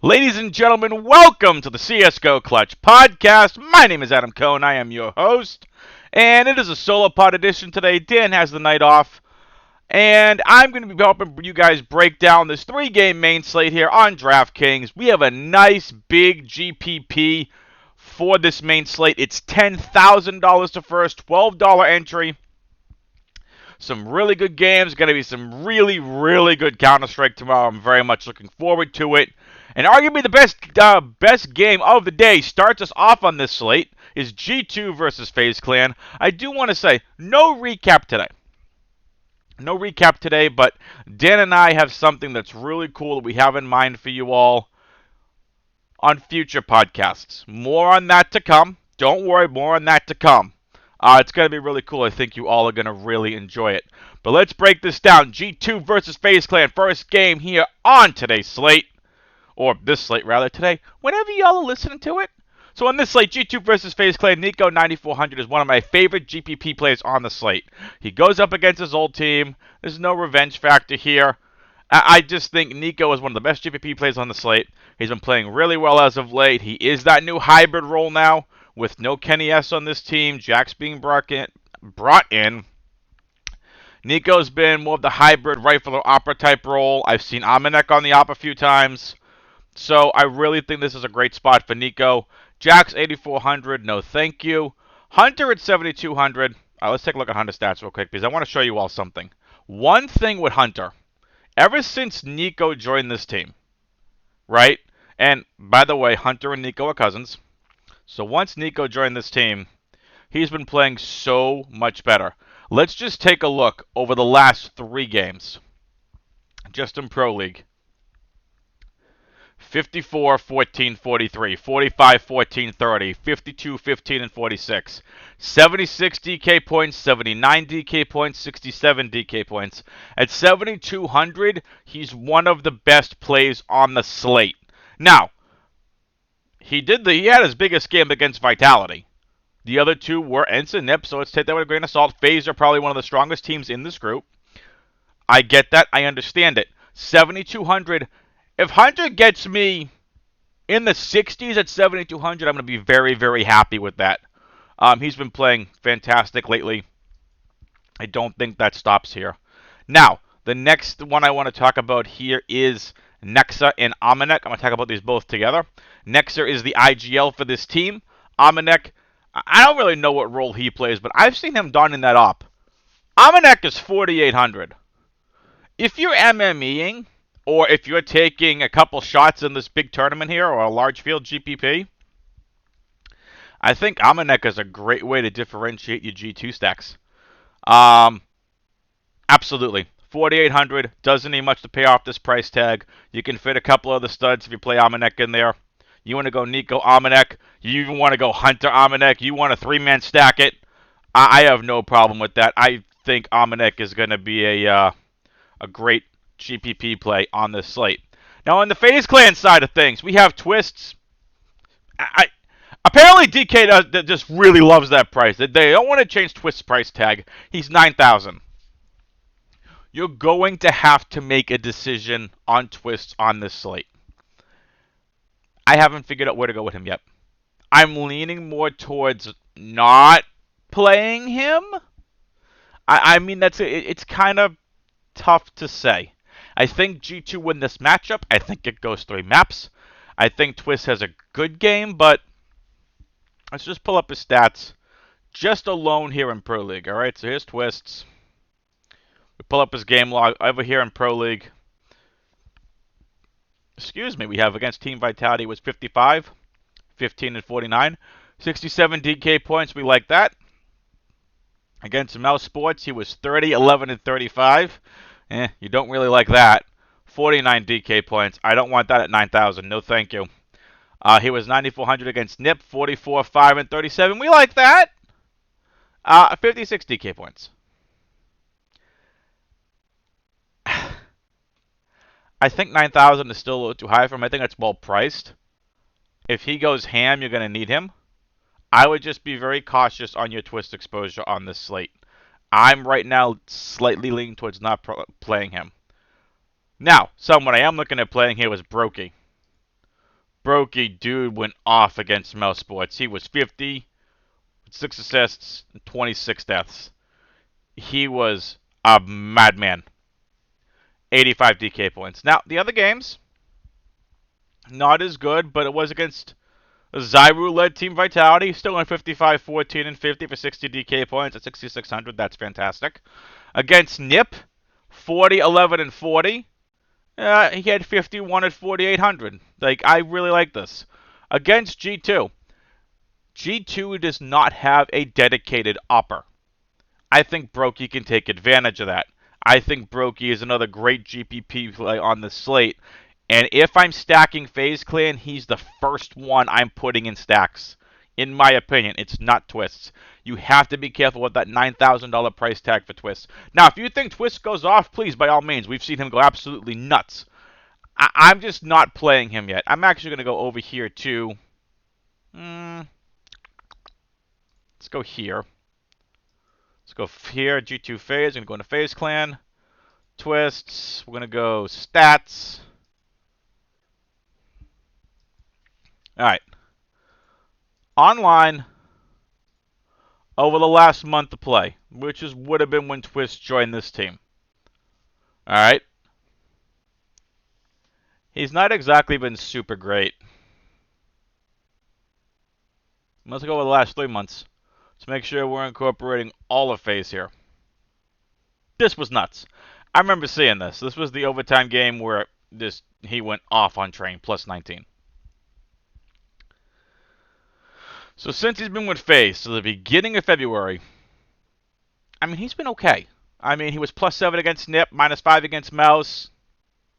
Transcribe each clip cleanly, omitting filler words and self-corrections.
Ladies and gentlemen, welcome to the CSGO Clutch podcast. My name is Adam Cohn. I am your host, and it is a solo pod edition today. Dan has the night off, and I'm going to be helping you guys break down this three-game main slate here on Draftkings. We have a nice big GPP for this main slate. It's $10,000 to first, $12 entry. Some really good games. Going to be some really good Counter-Strike tomorrow. I'm very much looking forward to it. And arguably the best game of the day starts us off on this slate is G2 versus FaZe Clan. I do want to say, no recap today. No recap today, but Dan and I have something that's really cool that we have in mind for you all on future podcasts. More on that to come. Don't worry, more on that to come. It's going to be really cool. I think you all are going to really enjoy it. But let's break this down. G2 versus FaZe Clan. First game here on today's slate. Or this slate, rather, today. Whenever y'all are listening to it. So on this slate, G2 versus FaZe Clan, Nico 9400 is one of my favorite GPP players on the slate. He goes up against his old team. There's no revenge factor here. I just think Nico is one of the best GPP players on the slate. He's been playing really well as of late. He is that new hybrid role now. With no Kenny S on this team, Jack's being brought in. Nico's been more of the hybrid rifle or opera type role. I've seen Amanek on the op a few times. So I really think this is a great spot for Nico. Jack's 8400, no thank you. Hunter at 7200. Let's take a look at Hunter stats real quick because I want to show you all something. One thing with Hunter, ever since Nico joined this team, right? And by the way, Hunter and Nico are cousins. So once Nico joined this team, he's been playing so much better. Let's just take a look over the last three games. Just in Pro League. 54, 14, 43, 45, 14, 30, 52, 15, and 46. 76 DK points, 79 DK points, 67 DK points. At 7,200, he's one of the best plays on the slate. Now, he had his biggest game against Vitality. The other two were ENCE and NIP, so let's take that with a grain of salt. FaZe are probably one of the strongest teams in this group. I get that. I understand it. 7,200. If Hunter gets me in the 60s at 7,200, I'm going to be very happy with that. He's been playing fantastic lately. I don't think that stops here. Now, the next one I want to talk about here is Nexa and Amanek. I'm going to talk about these both together. Nexa is the IGL for this team. Amanek, I don't really know what role he plays, but I've seen him donning that op. Amanek is 4,800. If you're MMEing, or if you're taking a couple shots in this big tournament here, or a large field GPP, I think Amanek is a great way to differentiate your G2 stacks. Absolutely. 4,800 doesn't need much to pay off this price tag. You can fit a couple of the studs if you play Amanek in there. You want to go Nico Amanek. You even want to go Hunter Amanek. You want to three-man stack it. I have no problem with that. I think Amanek is going to be a great GPP play on this slate. Now, on the FaZe Clan side of things, we have Twists. Apparently, DK just really loves that price. They don't want to change Twist's price tag. He's 9,000. You're going to have to make a decision on Twists on this slate. I haven't figured out where to go with him yet. I'm leaning more towards not playing him. I mean, it's kind of tough to say. I think G2 win this matchup. I think it goes 3 maps. I think Twist has a good game, but let's just pull up his stats just alone here in Pro League. All right, so here's Twists. We pull up his game log over here in Pro League. Excuse me, we have against Team Vitality was 55, 15, and 49. 67 DK points, we like that. Against Mouse Sports, he was 30, 11, and 35. You don't really like that. 49 DK points. I don't want that at 9,000. No, thank you. He was 9,400 against NIP, 44, 5, and 37. We like that. 56 DK points. I think 9,000 is still a little too high for him. I think that's well priced. If he goes ham, you're going to need him. I would just be very cautious on your Twist exposure on this slate. I'm right now slightly leaning towards not playing him. Now, someone I am looking at playing here was Brokey. Brokey, dude, went off against Mouse Sports. He was 50, 6 assists, 26 deaths. He was a madman. 85 DK points. Now, the other games, not as good, but it was against a Zyru-led Team Vitality. Still on 55, 14, and 50 for 60 DK points at 6,600. That's fantastic. Against Nip, 40, 11, and 40. He had 51 at 4,800. Like, I really like this. Against G2. G2 does not have a dedicated upper. I think Brokey can take advantage of that. I think Brokey is another great GPP play on the slate. And if I'm stacking FaZe Clan, he's the first one I'm putting in stacks. In my opinion, it's not Twists. You have to be careful with that $9,000 price tag for Twists. Now, if you think Twist goes off, please, by all means. We've seen him go absolutely nuts. I'm just not playing him yet. I'm actually going to go over here to... let's go here. Let's go here, G2 FaZe. I'm going to go into FaZe Clan. Twists. We're going to go stats. Alright. Online, over the last month of play, which would have been when Twist joined this team. Alright. He's not exactly been super great. Let's go over the last 3 months. Let's make sure we're incorporating all of FaZe here. This was nuts. I remember seeing this. This was the overtime game where he went off on Train, plus 19. So since he's been with FaZe, to the beginning of February, I mean, he's been okay. I mean, he was plus 7 against Nip, minus 5 against Mouse.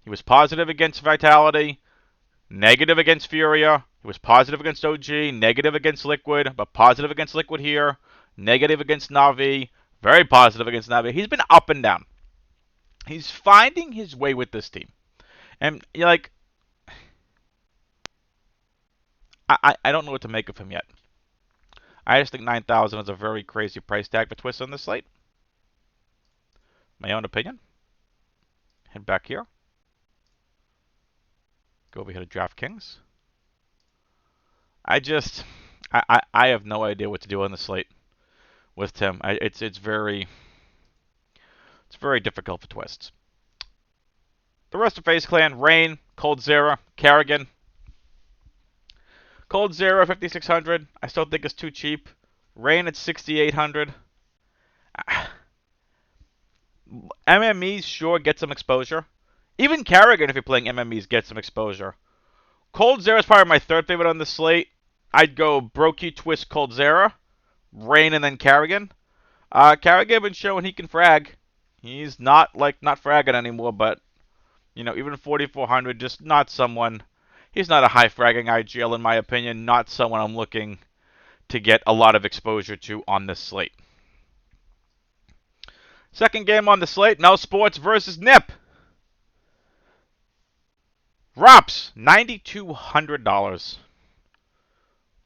He was positive against Vitality, negative against Furia. He was positive against OG, negative against Liquid, but positive against Liquid here, negative against Na'Vi, very positive against Na'Vi. He's been up and down. He's finding his way with this team. And, like, I don't know what to make of him yet. I just think 9,000 is a very crazy price tag for Twist on this slate. My own opinion. Head back here. Go over here to Draftkings. I have no idea what to do on the slate with Tim. It's very difficult for Twists. The rest of FaZe Clan: Rain, coldzera, Karrigan. coldzera 5,600. I still think it's too cheap. Rain at 6,800. MMEs sure get some exposure. Even Karrigan, if you're playing MMEs, gets some exposure. coldzera is probably my third favorite on the slate. I'd go Brokey, Twist, coldzera, Rain, and then Karrigan. Karrigan been showing he can frag. He's not fragging anymore, but even 4,400, just not someone. He's not a high fragging IGL in my opinion. Not someone I'm looking to get a lot of exposure to on this slate. Second game on the slate: Mel Sports versus Nip. Rops, $9,200.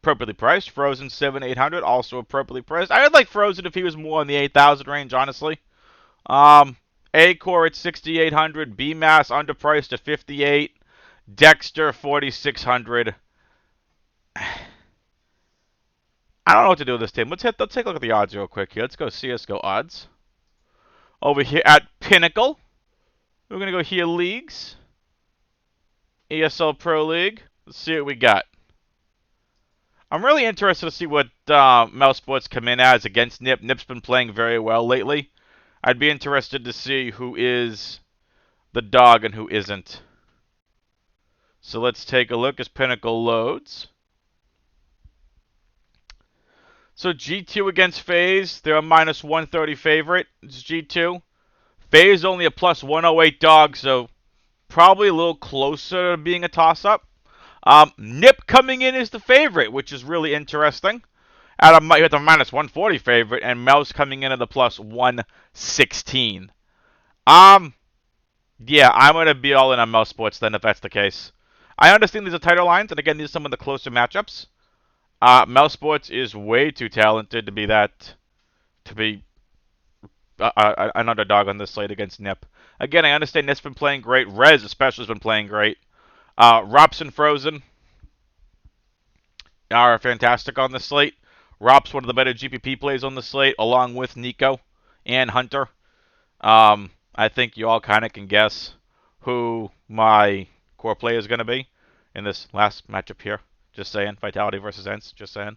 Appropriately priced. Frozen, 7,800. Also appropriately priced. I would like Frozen if he was more in the 8,000 range, honestly. A-Core at 6,800. B-Mass underpriced at 58. Dexter, 4,600. I don't know what to do with this team. Let's take a look at the odds real quick here. Let's go CSGO odds. Over here at Pinnacle. We're going to go here, Leagues. ESL Pro League. Let's see what we got. I'm really interested to see what Mel Sports come in as against Nip. Nip's been playing very well lately. I'd be interested to see who is the dog and who isn't. So let's take a look as Pinnacle loads. So G2 against FaZe. They're a minus 130 favorite. It's G2. FaZe only a plus 108 dog, so probably a little closer to being a toss-up. Nip coming in as the favorite, which is really interesting. At a minus 140 favorite, and Mouse coming in at the plus 116. Yeah, I'm going to be all in on Mouse Sports then if that's the case. I understand these are tighter lines, and again, these are some of the closer matchups. Mouse Sports is way too talented to be an underdog on this slate against Nip. Again, I understand Nip's been playing great. Rez especially has been playing great. Robson Frozen. are fantastic on the slate. Rop's one of the better GPP plays on the slate, along with Nico and Hunter. I think you all kind of can guess who my core play is going to be in this last matchup here. Just saying. Vitality versus Ents. Just saying.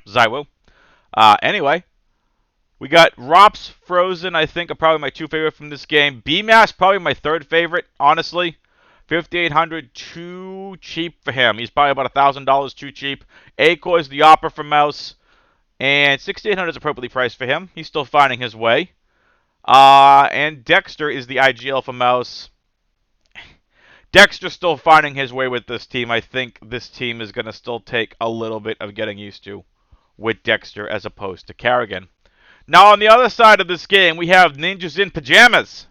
Zywoo. Anyway, we got Rops, Frozen, I think, are probably my two favorite from this game. BMAS, probably my third favorite, honestly. 5,800, too cheap for him. He's probably about $1,000 too cheap. Acor is the Opera for Mouse, and 6,800 is appropriately priced for him. He's still finding his way. And Dexter is the IGL for Mouse. Dexter's still finding his way with this team. I think this team is going to still take a little bit of getting used to with Dexter as opposed to Carrigan. Now, on the other side of this game, we have Ninjas in Pajamas.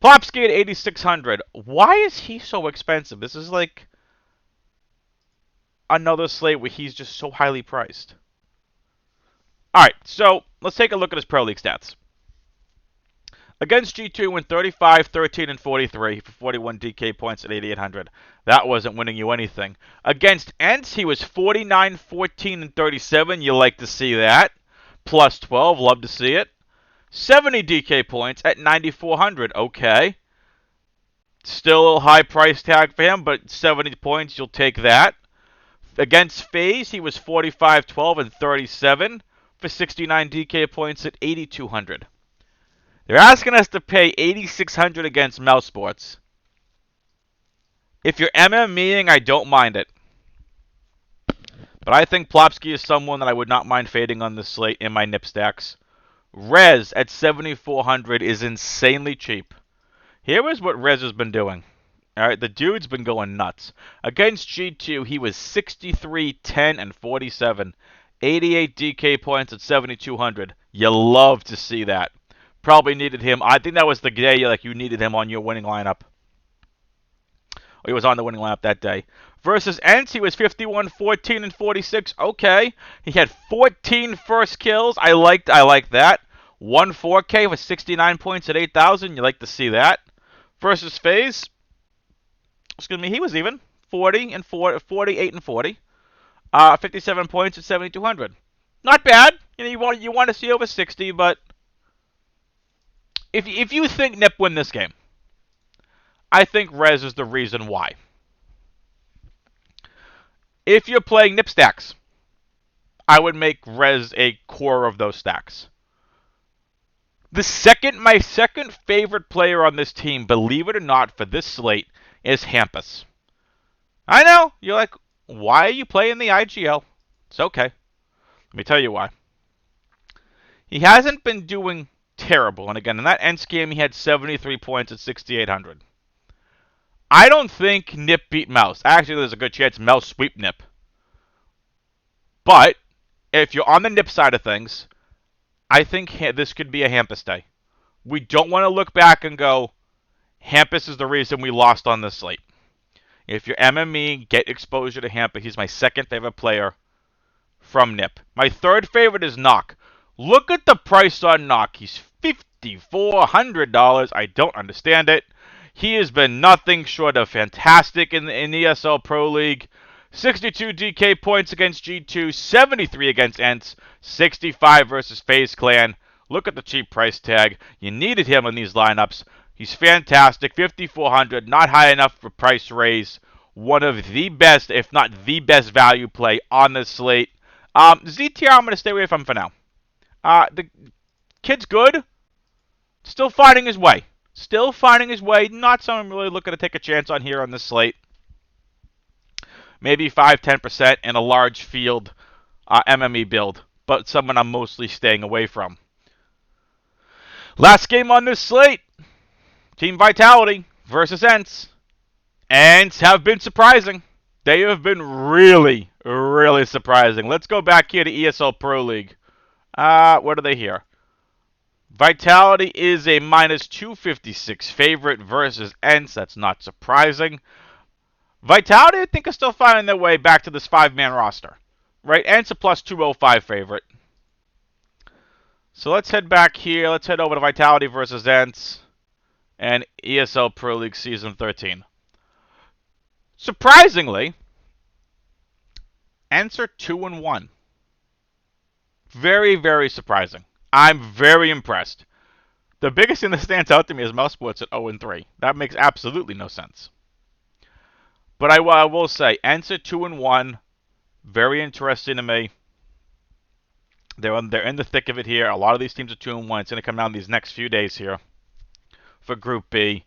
Plopsky at 8,600. Why is he so expensive? This is like another slate where he's just so highly priced. Alright, so let's take a look at his Pro League stats. Against G2, went 35, 13, and 43 for 41 DK points at 8,800. That wasn't winning you anything. Against Ents, he was 49, 14, and 37. You like to see that. Plus 12, love to see it. 70 DK points at 9,400. Okay. Still a little high price tag for him, but 70 points, you'll take that. Against FaZe, he was 45, 12, and 37 for 69 DK points at 8,200. They're asking us to pay 8,600 against Mouse Sports. If you're MMEing, I don't mind it. But I think Plopsky is someone that I would not mind fading on this slate in my nip stacks. Rez at 7,400 is insanely cheap. Here is what Rez has been doing. Alright, the dude's been going nuts. Against G2, he was 63, 10, and 47. 88 DK points at 7,200. You love to see that. Probably needed him. I think that was the day you needed him on your winning lineup. Or he was on the winning lineup that day. Versus Ents, he was 51, 14, and 46. Okay. He had 14 first kills. I like that. 1 4K with 69 points at 8,000. You like to see that. Versus FaZe, excuse me, he was even. 40 and 40, 48 and 40. 57 points at 7,200. Not bad. You want to see over 60, but if you think Nip win this game, I think Rez is the reason why. If you're playing Nip stacks, I would make Rez a core of those stacks. My second favorite player on this team, believe it or not, for this slate, is Hampus. I know, you're like, why are you playing the IGL? It's okay. Let me tell you why. He hasn't been doing terrible. And again, in that Ents game, he had 73 points at 6,800. I don't think Nip beat Mouse. Actually, there's a good chance Mouse sweep Nip. But if you're on the Nip side of things, I think this could be a Hampus day. We don't want to look back and go, Hampus is the reason we lost on this slate. If you're MME, get exposure to Hampus. He's my second favorite player from Nip. My third favorite is Nock. Look at the price on Nock. He's $5,400. I don't understand it. He has been nothing short of fantastic in ESL Pro League. 62 DK points against G2, 73 against Ents, 65 versus FaZe Clan. Look at the cheap price tag. You needed him in these lineups. He's fantastic. 5,400, not high enough for price raise. One of the best, if not the best value play on this slate. ZTR, I'm going to stay away from for now. The kid's good. Still finding his way. Still finding his way. Not someone I'm really looking to take a chance on here on this slate. Maybe 5-10% in a large field MME build. But someone I'm mostly staying away from. Last game on this slate. Team Vitality versus Ents. Ents have been surprising. They have been really, really surprising. Let's go back here to ESL Pro League. What are they here? Vitality is a minus 256 favorite versus Ents. That's not surprising. Vitality, I think, is still finding their way back to this 5-man roster. Right? Ents a plus 205 favorite. So let's head back here. Let's head over to Vitality versus Ents and ESL Pro League Season 13. Surprisingly, Ents are 2-1. Very, very surprising. I'm very impressed. The biggest thing that stands out to me is Mouse Sports at 0-3. That makes absolutely no sense. But I will say, Ents at 2-1. Very interesting to me. They're in the thick of it here. A lot of these teams are 2-1. It's going to come down these next few days here for Group B.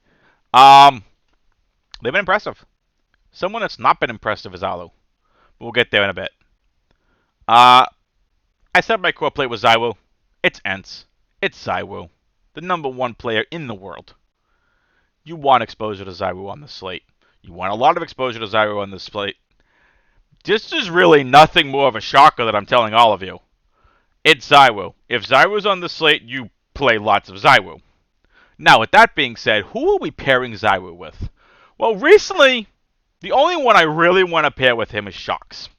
They've been impressive. Someone that's not been impressive is Alu. We'll get there in a bit. I said my core plate was Zywoo. It's Ents. It's Zywoo. The #1 player in the world. You want exposure to Zywoo on the slate. You want a lot of exposure to Zywoo on the slate. This is really nothing more of a shocker that I'm telling all of you. It's Zywoo. If Zywoo's on the slate, you play lots of Zywoo. Now, with that being said, who are we pairing Zywoo with? Well, recently, the only one I really want to pair with him is Shocks.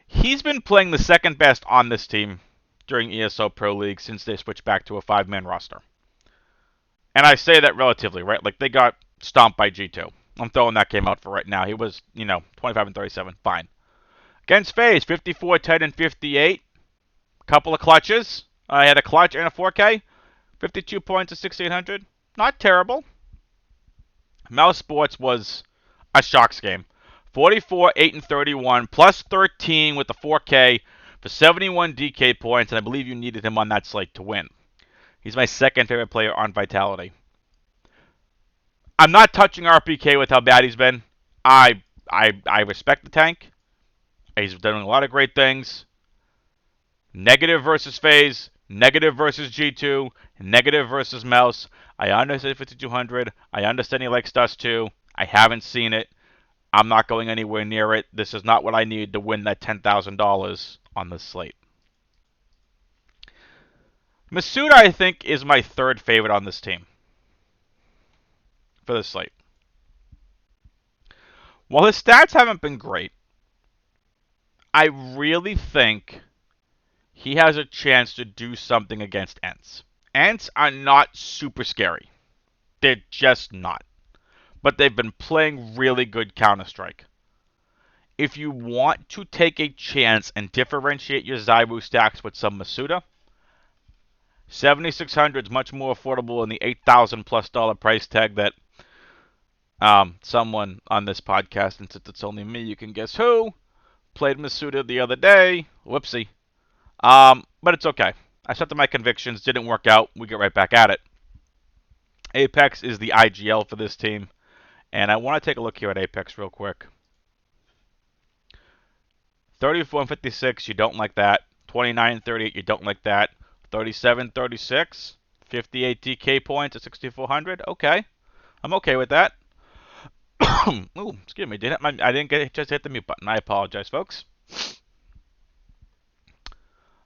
He's been playing the second best on this team during ESO Pro League since they switched back to a 5-man roster. And I say that relatively, right? Like, they got stomped by G2. I'm throwing that game out for right now. He was, 25 and 37. Fine. Against FaZe, 54, 10, and 58. Couple of clutches. I had a clutch and a 4K. 52 points to 6,800. Not terrible. Mouse Sports was a Shocks game. 44, 8, and 31, plus 13 with the 4K for 71 DK points, and I believe you needed him on that slate to win. He's my second favorite player on Vitality. I'm not touching RPK with how bad he's been. I respect the tank. He's doing a lot of great things. Negative versus FaZe, negative versus G2, negative versus Mouse. I understand 5200. I understand he likes Dust too. I haven't seen it. I'm not going anywhere near it. This is not what I need to win that $10,000 on this slate. Masuda, I think, is my third favorite on this team for this slate. While his stats haven't been great, I really think he has a chance to do something against Ents. Ents are not super scary. They're just not. But they've been playing really good Counter-Strike. If you want to take a chance and differentiate your Zywoo stacks with some Masuda, 7,600 is much more affordable than the $8,000+ price tag that someone on this podcast, and since it's only me, you can guess who, played Masuda the other day. Whoopsie. But it's okay. I stuck to my convictions. Didn't work out. We get right back at it. Apex is the IGL for this team. And I want to take a look here at Apex real quick. 34 and 56, you don't like that. 29 and 38, you don't like that. 37, 36, 58 DK points at 6,400. Okay. I'm okay with that. Ooh, excuse me. I didn't get just hit the mute button. I apologize, folks.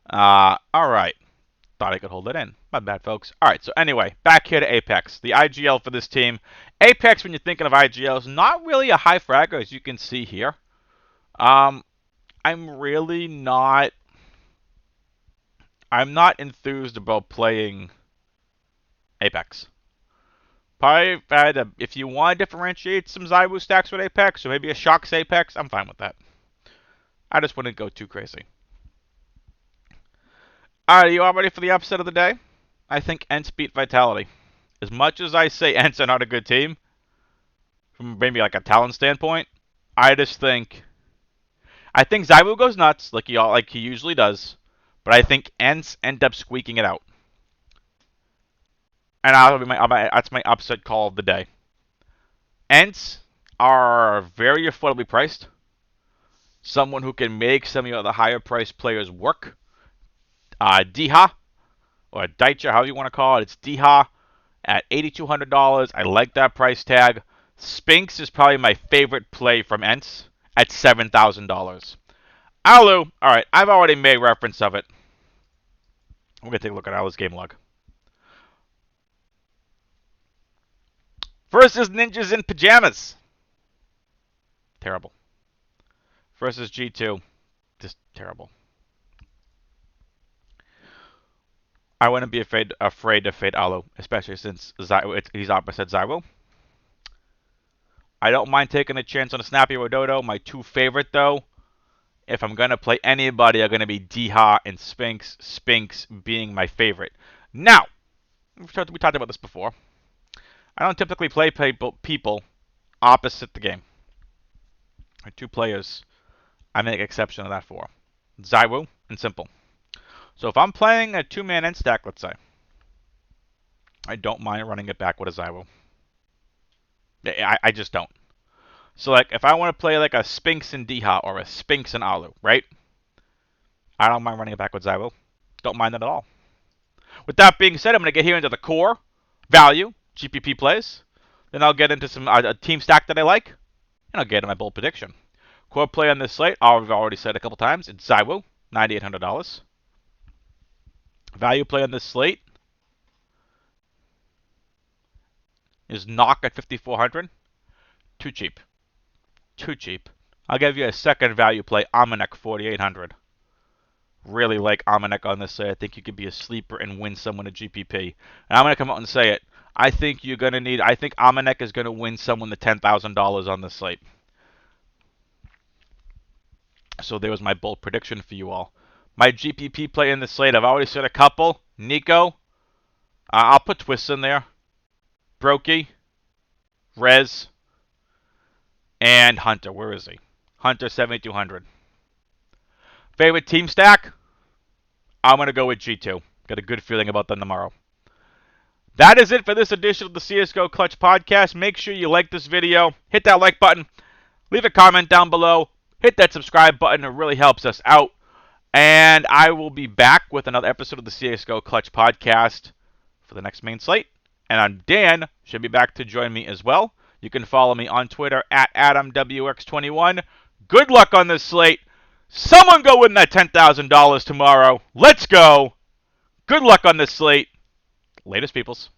All right. Thought I could hold it in. My bad, folks. All right, so anyway, back here to Apex. The IGL for this team. Apex, when you're thinking of IGL, is not really a high fragger, as you can see here. I'm really not... I'm not enthused about playing Apex. Probably, if you want to differentiate some Zywoo stacks with Apex, or maybe a Shocks Apex, I'm fine with that. I just wouldn't go too crazy. Alright, you all ready for the upset of the day? I think Ents beat Vitality. As much as I say Ents are not a good team, from maybe like a talent standpoint, I just think... I think Zywoo goes nuts, like he usually does, but I think Ents end up squeaking it out. And that's my upset call of the day. Ents are very affordably priced. Someone who can make some of the higher priced players work. Diha, or Daicha, however you want to call it. It's Diha at $8,200. I like that price tag. Spinks is probably my favorite play from Ents at $7,000. Alu, alright, I've already made reference of it. We're going to take a look at Alu's game log. Versus Ninjas in Pajamas. Terrible. Versus G2. Just terrible. I wouldn't be afraid to fade Alu, especially since he's opposite Zywoo. I don't mind taking a chance on a Snappy or Dodo. My two favorite, though, if I'm going to play anybody, are going to be D-Ha and Spinks. Spinks being my favorite. Now, we talked about this before. I don't typically play people opposite the game. Two players I make exception to that for. Zywu and Simple. So if I'm playing a two-man end stack, let's say, I don't mind running it back with a Zywu. I just don't. So like if I want to play like a Spinks and D-Ha or a Spinks and Alu, right? I don't mind running it back with Zywu. Don't mind that at all. With that being said, I'm going to get here into the core value GPP plays. Then I'll get into some a team stack that I like, and I'll get into my bold prediction. Core play on this slate, I've already said a couple times, it's Zywu, $9,800. Value play on this slate is Knock at 5,400. Too cheap. Too cheap. I'll give you a second value play, Amanek 4,800. Really like Amanek on this slate. I think you could be a sleeper and win someone a GPP. And I'm going to come out and say it. I think Amanek is going to win someone the $10,000 on this slate. So there was my bold prediction for you all. My GPP play in the slate, I've already said a couple. Nico. I'll put Twists in there. Brokey. Rez. And Hunter. Where is he? Hunter 7,200. Favorite team stack? I'm going to go with G2. Got a good feeling about them tomorrow. That is it for this edition of the CSGO Clutch Podcast. Make sure you like this video. Hit that like button. Leave a comment down below. Hit that subscribe button. It really helps us out. And I will be back with another episode of the CSGO Clutch Podcast for the next main slate. And Dan should be back to join me as well. You can follow me on Twitter at AdamWX21. Good luck on this slate. Someone go win that $10,000 tomorrow. Let's go. Good luck on this slate. Latest, peoples.